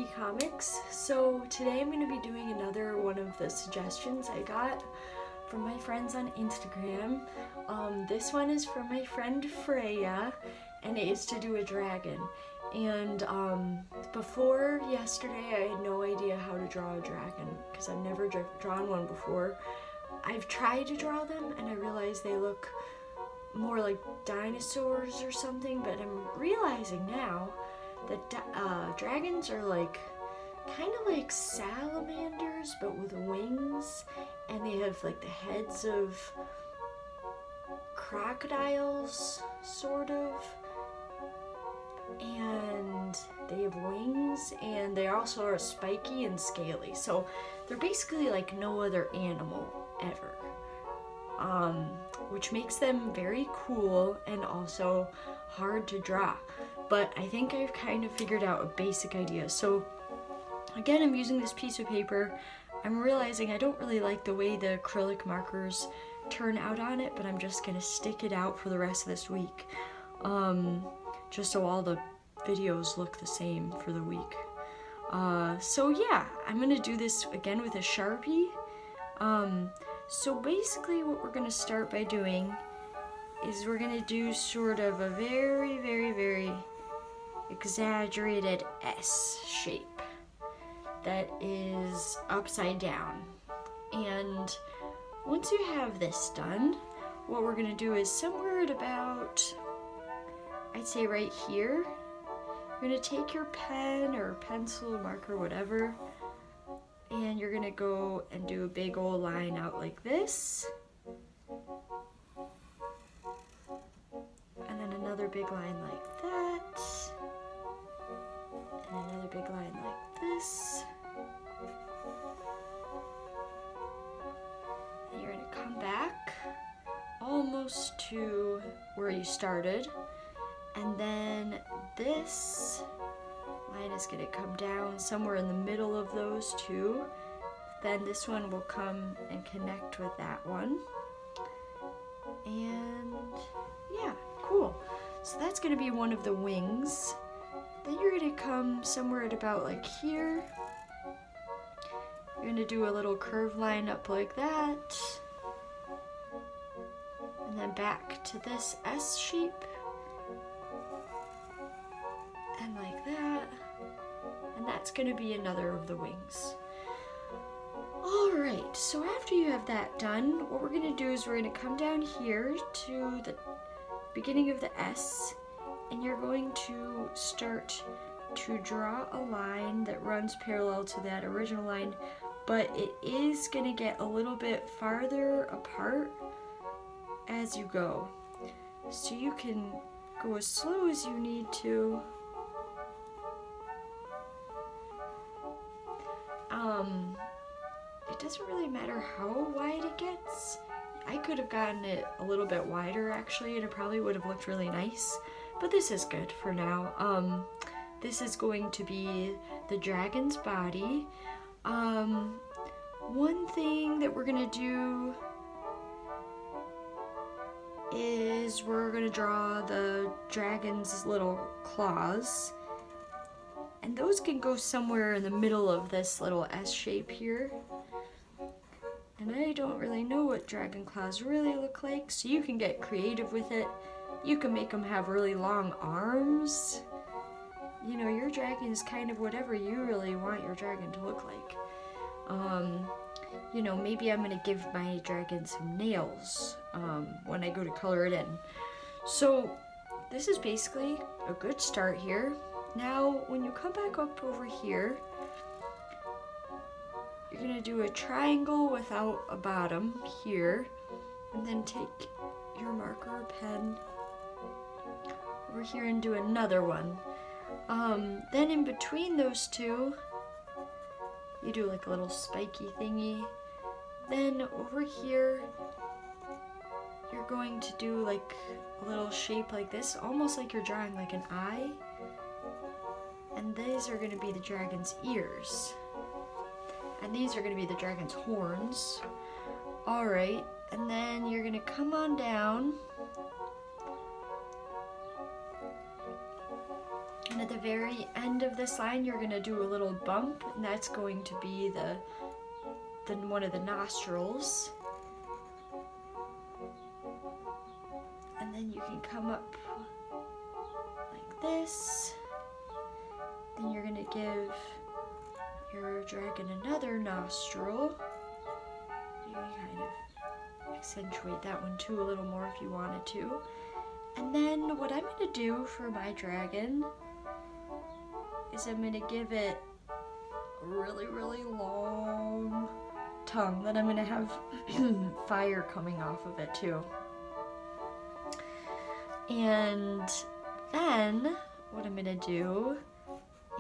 Meggiecomix. So today I'm going to be doing another one of the suggestions I got from my friends on Instagram. This one is from my friend Freya, and it is to do a dragon. And before yesterday I had no idea how to draw a dragon because I've never drawn one before. I've tried to draw them and I realized they look more like dinosaurs or something, but I'm realizing now that dragons are like kind of like salamanders but with wings, and they have like the heads of crocodiles sort of, and they have wings, and they also are spiky and scaly, so they're basically like no other animal ever, which makes them very cool and also hard to draw. But I think I've kind of figured out a basic idea. So again, I'm using this piece of paper. I'm realizing I don't really like the way the acrylic markers turn out on it, but I'm just gonna stick it out for the rest of this week, just so all the videos look the same for the week. So yeah, I'm gonna do this again with a Sharpie. So basically what we're gonna start by doing is we're gonna do sort of a very exaggerated S shape that is upside down. And once you have this done, what we're gonna do is somewhere at about, I'd say right here, you're gonna take your pen or pencil, marker, whatever, and you're gonna go and do a big old line out like this. And then another big line like that. And another big line like this. And you're gonna come back almost to where you started. And then this line is gonna come down somewhere in the middle of those two. Then this one will come and connect with that one. And yeah, cool. So that's gonna be one of the wings. Then you're gonna come somewhere at about like here. You're gonna do a little curve line up like that. And then back to this S shape. And like that. And that's gonna be another of the wings. Alright, so after you have that done, what we're gonna do is we're gonna come down here to the beginning of the S, and you're going to start to draw a line that runs parallel to that original line, but it is gonna get a little bit farther apart as you go. So you can go as slow as you need to. It doesn't really matter how wide it gets. I could have gotten it a little bit wider actually, and it probably would have looked really nice, but this is good for now. This is going to be the dragon's body. One thing that we're gonna do is we're gonna draw the dragon's little claws, and those can go somewhere in the middle of this little S shape here. And I don't really know what dragon claws really look like, so you can get creative with it. You can make them have really long arms. You know, your dragon is kind of whatever you really want your dragon to look like. You know, maybe I'm gonna give my dragon some nails when I go to color it in. So this is basically a good start here. Now, when you come back up over here, you're gonna do a triangle without a bottom here, and then take your marker or pen over here and do another one. Then in between those two, you do like a little spiky thingy. Then over here, you're going to do like a little shape like this, almost like you're drawing like an eye. And these are gonna be the dragon's ears. And these are gonna be the dragon's horns. Alright, and then you're gonna come on down And at the very end of this line, you're gonna do a little bump, and that's going to be the one of the nostrils. And then you can come up like this. Then you're gonna give your dragon another nostril. You can kind of accentuate that one too a little more if you wanted to. And then what I'm gonna do for my dragon is I'm gonna give it a really, really long tongue that I'm gonna have fire coming off of it too. And then what I'm gonna do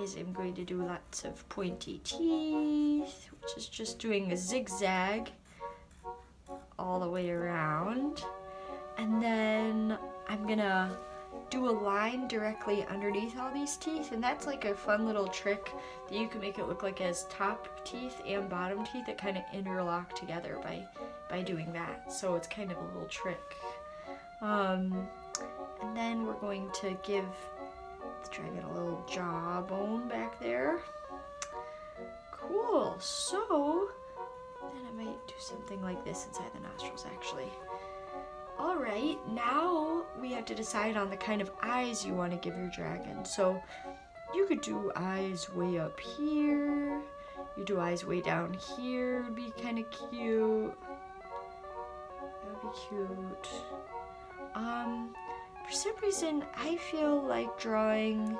is I'm going to do lots of pointy teeth, which is just doing a zigzag all the way around. And then I'm gonna do a line directly underneath all these teeth, and that's like a fun little trick that you can make it look like it has top teeth and bottom teeth that kind of interlock together by doing that. So it's kind of a little trick. And then we're going to give the dragon a little jawbone back there. Cool. So then I might do something like this inside the nostrils actually. Alright, now we have to decide on the kind of eyes you want to give your dragon. So you could do eyes way up here. You do eyes way down here. It would be kind of cute. That would be cute. For some reason, I feel like drawing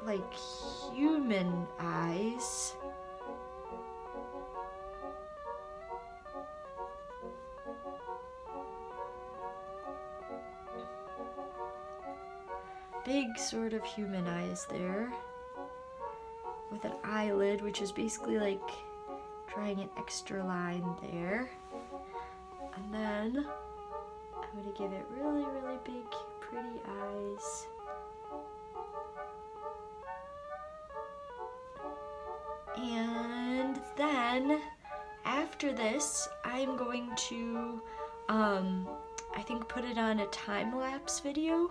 like human eyes. Big sort of human eyes there with an eyelid, which is basically like drawing an extra line there. And then I'm going to give it really, really big, pretty eyes. And then after this, I'm going to, I think, put it on a time-lapse video.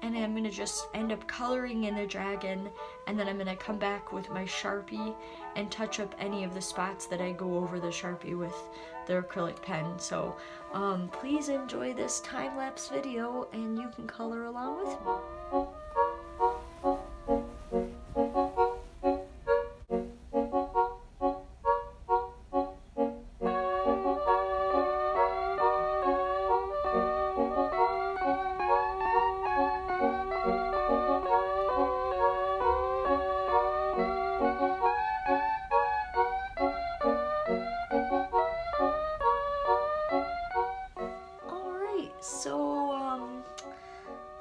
And I'm gonna just end up coloring in the dragon, and then I'm gonna come back with my Sharpie and touch up any of the spots that I go over the Sharpie with the acrylic pen. So please enjoy this time-lapse video, and you can color along with me.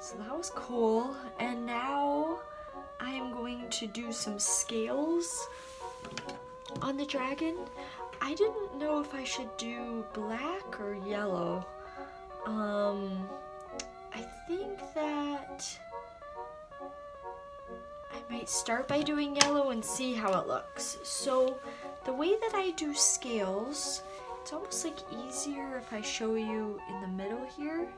So that was cool, and now I am going to do some scales on the dragon. I didn't know if I should do black or yellow. I think that I might start by doing yellow and see how it looks. So the way that I do scales, it's almost like easier if I show you in the middle here.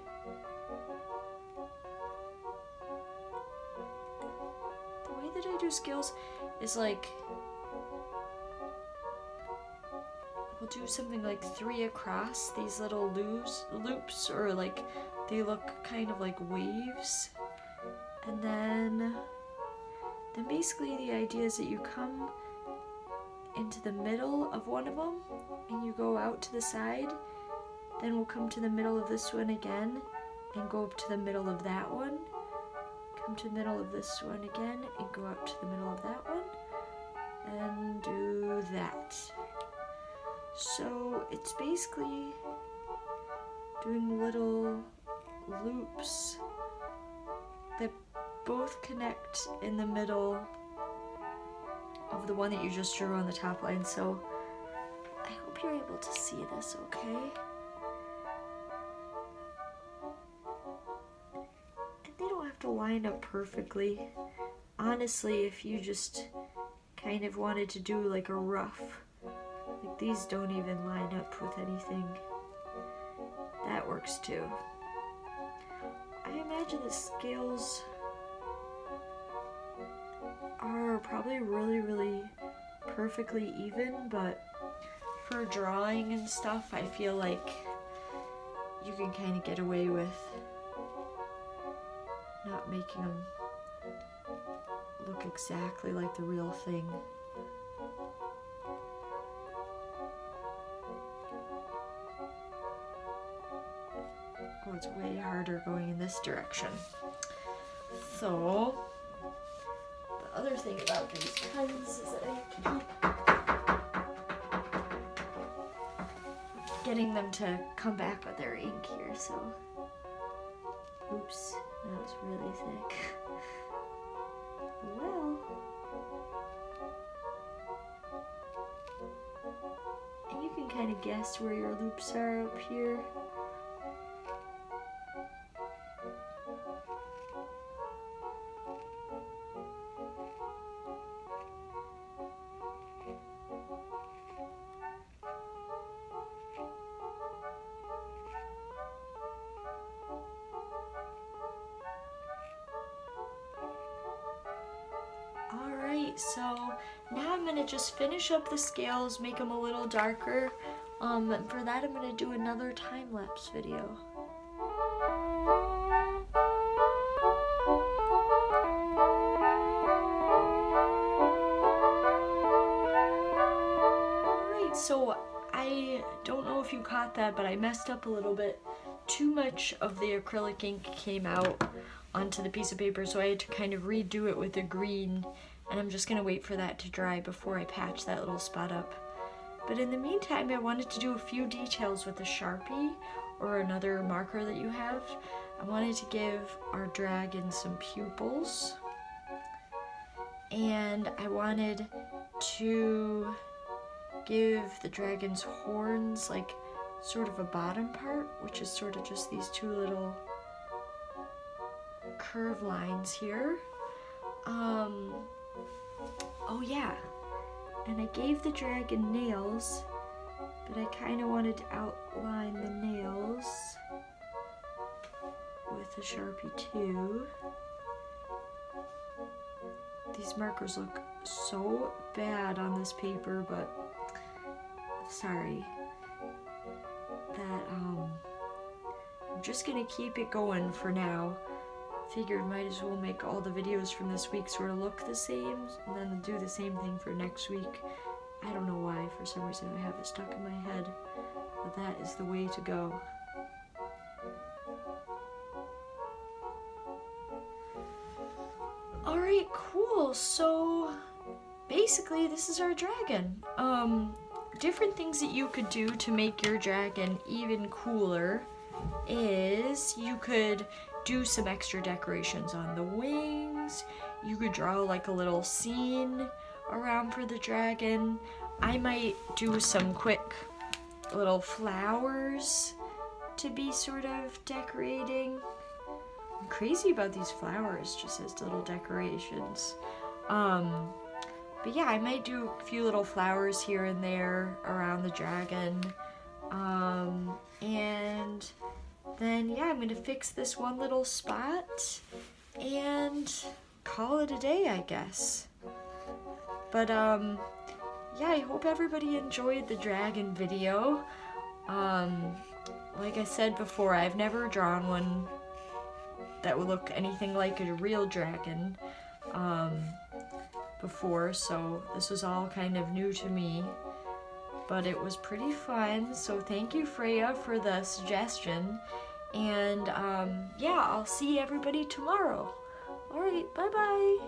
That I do scales is like, we'll do something like 3 across these little loops, or like they look kind of like waves. And then basically the idea is that you come into the middle of one of them and you go out to the side, then we'll come to the middle of this one again and go up to the middle of that one. Come to the middle of this one again and go up to the middle of that one and do that. So it's basically doing little loops that both connect in the middle of the one that you just drew on the top line. So I hope you're able to see this okay. To line up perfectly. Honestly, if you just kind of wanted to do like a rough, like these don't even line up with anything, that works too. I imagine the scales are probably really perfectly even, but for drawing and stuff, I feel like you can kind of get away with not making them look exactly like the real thing. Oh, it's way harder going in this direction. So, the other thing about these pens is that I keep getting them to come back with their ink here, so. Oops, that was really thick. Well. And you can kind of guess where your loops are up here. Alright, so now I'm going to just finish up the scales, make them a little darker. And for that I'm going to do another time-lapse video. Alright, so I don't know if you caught that, but I messed up a little bit. Too much of the acrylic ink came out onto the piece of paper, so I had to kind of redo it with the green, and I'm just gonna wait for that to dry before I patch that little spot up. But in the meantime, I wanted to do a few details with a Sharpie or another marker that you have. I wanted to give our dragon some pupils, and I wanted to give the dragon's horns like sort of a bottom part, which is sort of just these two little curve lines here. Oh yeah, and I gave the dragon nails, but I kind of wanted to outline the nails with a Sharpie too. These markers look so bad on this paper, but sorry. That I'm just gonna keep it going for now. Figured might as well make all the videos from this week sort of look the same, and then do the same thing for next week. I don't know why, for some reason I have it stuck in my head, but that is the way to go. Alright, cool. So basically this is our dragon. Different things that you could do to make your dragon even cooler is you could do some extra decorations on the wings. You could draw like a little scene around for the dragon. I might do some quick little flowers to be sort of decorating. I'm crazy about these flowers just as little decorations. But yeah, I might do a few little flowers here and there around the dragon. And then yeah, I'm gonna fix this one little spot and call it a day, I guess. But yeah, I hope everybody enjoyed the dragon video. Like I said before, I've never drawn one that would look anything like a real dragon before, so this was all kind of new to me, but it was pretty fun. So thank you, Freya, for the suggestion, and yeah, I'll see everybody tomorrow. All right, bye bye.